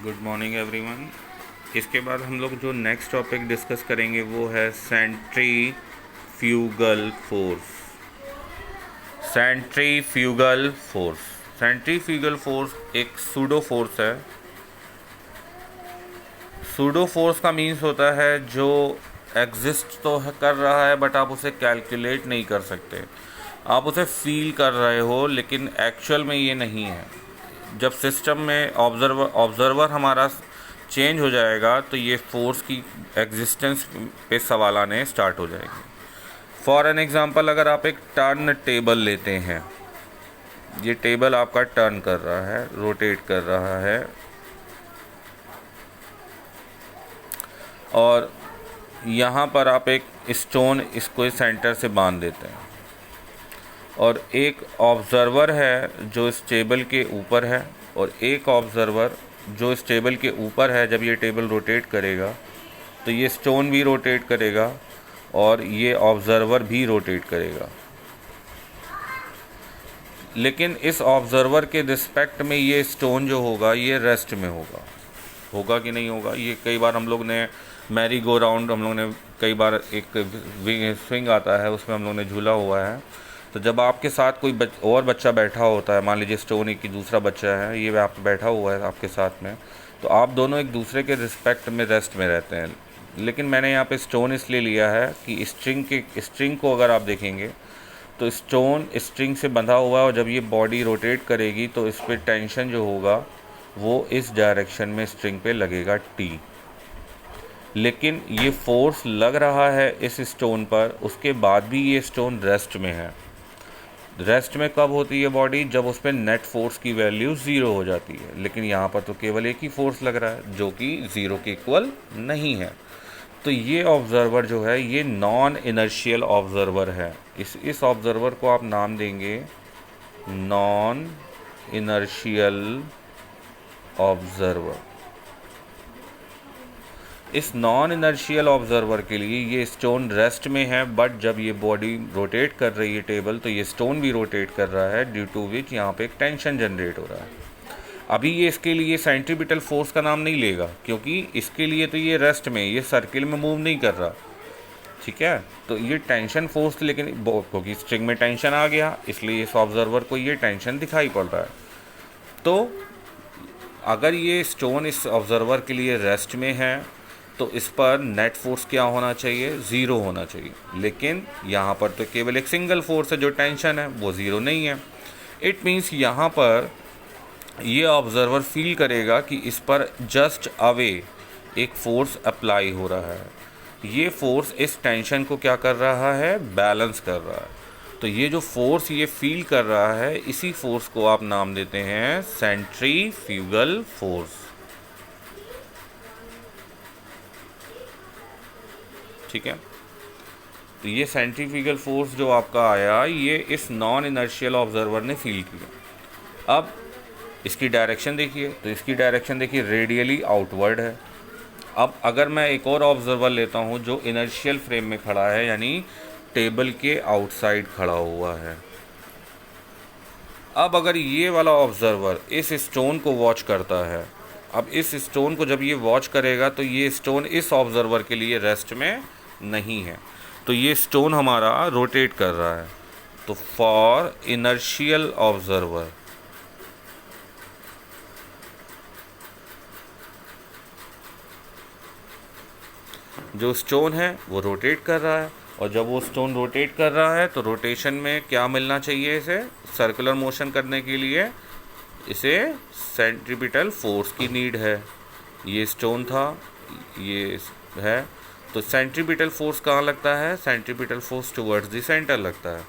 Good morning everyone. इसके बाद हम लोग जो नेक्स्ट टॉपिक डिस्कस करेंगे वो है centrifugal force. Centrifugal force centrifugal force एक सूडो फोर्स है। सूडो फोर्स का मीन्स होता है जो एग्जिस्ट तो कर रहा है बट आप उसे कैलकुलेट नहीं कर सकते। आप उसे फील कर रहे हो लेकिन एक्चुअल में ये नहीं है। जब सिस्टम में ऑब्जर्वर हमारा चेंज हो जाएगा तो ये फोर्स की एग्जिस्टेंस पे सवाल आने स्टार्ट हो जाएंगे। फॉर एन एग्ज़ाम्पल, अगर आप एक टर्न टेबल लेते हैं, ये टेबल आपका टर्न कर रहा है, रोटेट कर रहा है, और यहाँ पर आप एक स्टोन इसको सेंटर से बांध देते हैं और एक ऑब्ज़र्वर है जो इस टेबल के ऊपर है और एक ऑब्ज़र्वर जो इस टेबल के ऊपर है। जब ये टेबल रोटेट करेगा तो ये स्टोन भी रोटेट करेगा और ये ऑब्ज़र्वर भी रोटेट करेगा, लेकिन इस ऑब्ज़र्वर के रिस्पेक्ट में ये स्टोन जो होगा ये रेस्ट में होगा कि नहीं होगा। ये कई बार हम लोग ने मैरी गो राउंड, हम लोग ने कई बार एक स्विंग आता है उसमें हम लोग ने झूला हुआ है। तो जब आपके साथ कोई और बच्चा बैठा होता है, मान लीजिए स्टोन एक दूसरा बच्चा है, ये आप बैठा हुआ है आपके साथ में, तो आप दोनों एक दूसरे के रिस्पेक्ट में रेस्ट में रहते हैं। लेकिन मैंने यहाँ पे स्टोन इसलिए लिया है कि स्ट्रिंग को अगर आप देखेंगे तो स्टोन स्ट्रिंग से बंधा हुआ है और जब ये बॉडी रोटेट करेगी तो इस पर टेंशन जो होगा वो इस डायरेक्शन में स्ट्रिंग पे लगेगा टी। लेकिन ये फोर्स लग रहा है इस स्टोन पर, उसके बाद भी ये स्टोन रेस्ट में है। रेस्ट में कब होती है बॉडी? जब उस पर नेट फोर्स की वैल्यू ज़ीरो हो जाती है। लेकिन यहाँ पर तो केवल एक ही फोर्स लग रहा है जो कि ज़ीरो के इक्वल नहीं है। तो ये ऑब्ज़र्वर जो है ये नॉन इनर्शियल ऑब्ज़र्वर है। इस ऑब्ज़र्वर को आप नाम देंगे नॉन इनर्शियल ऑब्ज़र्वर। इस नॉन इनर्शियल ऑब्ज़र्वर के लिए ये स्टोन रेस्ट में है, बट जब ये बॉडी रोटेट कर रही है टेबल तो ये स्टोन भी रोटेट कर रहा है, ड्यू टू विच यहाँ पे एक टेंशन जनरेट हो रहा है। अभी ये इसके लिए सेंट्रीपिटल फोर्स का नाम नहीं लेगा क्योंकि इसके लिए तो ये रेस्ट में, ये सर्किल में मूव नहीं कर रहा, ठीक है। तो ये टेंशन फोर्स, लेकिन क्योंकि स्ट्रिंग में टेंशन आ गया इसलिए इस ऑब्ज़र्वर को ये टेंशन दिखाई पड़ रहा है। तो अगर ये स्टोन इस ऑब्ज़र्वर के लिए रेस्ट में है तो इस पर नेट फोर्स क्या होना चाहिए? ज़ीरो होना चाहिए। लेकिन यहाँ पर तो केवल एक सिंगल फोर्स है जो टेंशन है, वो ज़ीरो नहीं है। इट मीन्स यहाँ पर ये ऑब्ज़र्वर फील करेगा कि इस पर जस्ट अवे एक फोर्स अप्लाई हो रहा है। ये फोर्स इस टेंशन को क्या कर रहा है? बैलेंस कर रहा है। तो ये जो फोर्स ये फील कर रहा है, इसी फोर्स को आप नाम देते हैं सेंट्रीफ्यूगल फोर्स, ठीक है। तो ये सेंट्रीफ्यूगल फोर्स जो आपका आया ये इस नॉन इनर्शियल ऑब्ज़र्वर ने फील किया। अब इसकी डायरेक्शन देखिए, तो इसकी डायरेक्शन देखिए रेडियली आउटवर्ड है। अब अगर मैं एक और ऑब्ज़र्वर लेता हूँ जो इनर्शियल फ्रेम में खड़ा है, यानी टेबल के आउटसाइड खड़ा हुआ है। अब अगर ये वाला ऑब्ज़र्वर इस स्टोन को वॉच करता है, अब इस स्टोन को जब ये वॉच करेगा तो ये स्टोन इस ऑब्ज़र्वर के लिए रेस्ट में नहीं है, तो ये स्टोन हमारा रोटेट कर रहा है। तो फॉर इनर्शियल ऑब्ज़र्वर, जो स्टोन है वो रोटेट कर रहा है, और जब वो स्टोन रोटेट कर रहा है तो रोटेशन में क्या मिलना चाहिए इसे? सर्कुलर मोशन करने के लिए इसे सेंट्रीपिटल फोर्स की नीड है। ये स्टोन था, ये है, तो सेंट्रीपिटल फोर्स कहाँ लगता है? Centripetal force towards the centre लगता है,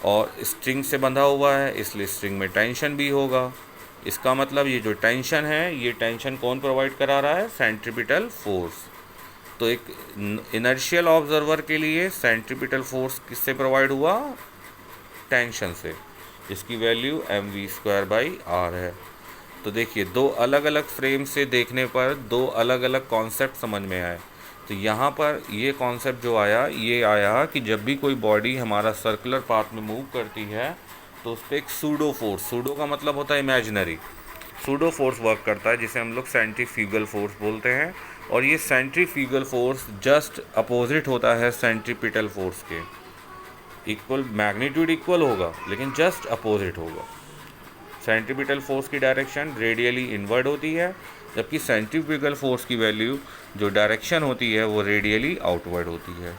और स्ट्रिंग से बंधा हुआ है इसलिए स्ट्रिंग में टेंशन भी होगा। इसका मतलब ये जो टेंशन है, ये टेंशन कौन प्रोवाइड करा रहा है? Centripetal force. तो एक इनर्शियल ऑब्ज़र्वर के लिए सेंट्रीपिटल फोर्स किससे प्रोवाइड हुआ? टेंशन से, जिसकी वैल्यू mv²/r है। तो देखिए दो अलग अलग फ्रेम से देखने पर दो अलग अलग कॉन्सेप्ट समझ में आए। तो यहाँ पर ये कॉन्सेप्ट जो आया, ये आया कि जब भी कोई बॉडी हमारा सर्कुलर पाथ में मूव करती है तो उस पर एक सूडो फोर्स, सूडो का मतलब होता है इमेजिनरी, सूडो फोर्स वर्क करता है, जिसे हम लोग सेंट्रीफ्यूगल फोर्स बोलते हैं। और ये सेंट्रीफ्यूगल फोर्स जस्ट अपोजिट होता है सेंट्रीपिटल फोर्स के। इक्वल मैग्नीट्यूड इक्वल होगा लेकिन जस्ट अपोजिट होगा। सेंट्रीपिटल फोर्स की डायरेक्शन रेडियली इनवर्ड होती है, जबकि सेंट्रीफ्यूगल फोर्स की वैल्यू जो डायरेक्शन होती है वो रेडियली आउटवर्ड होती है।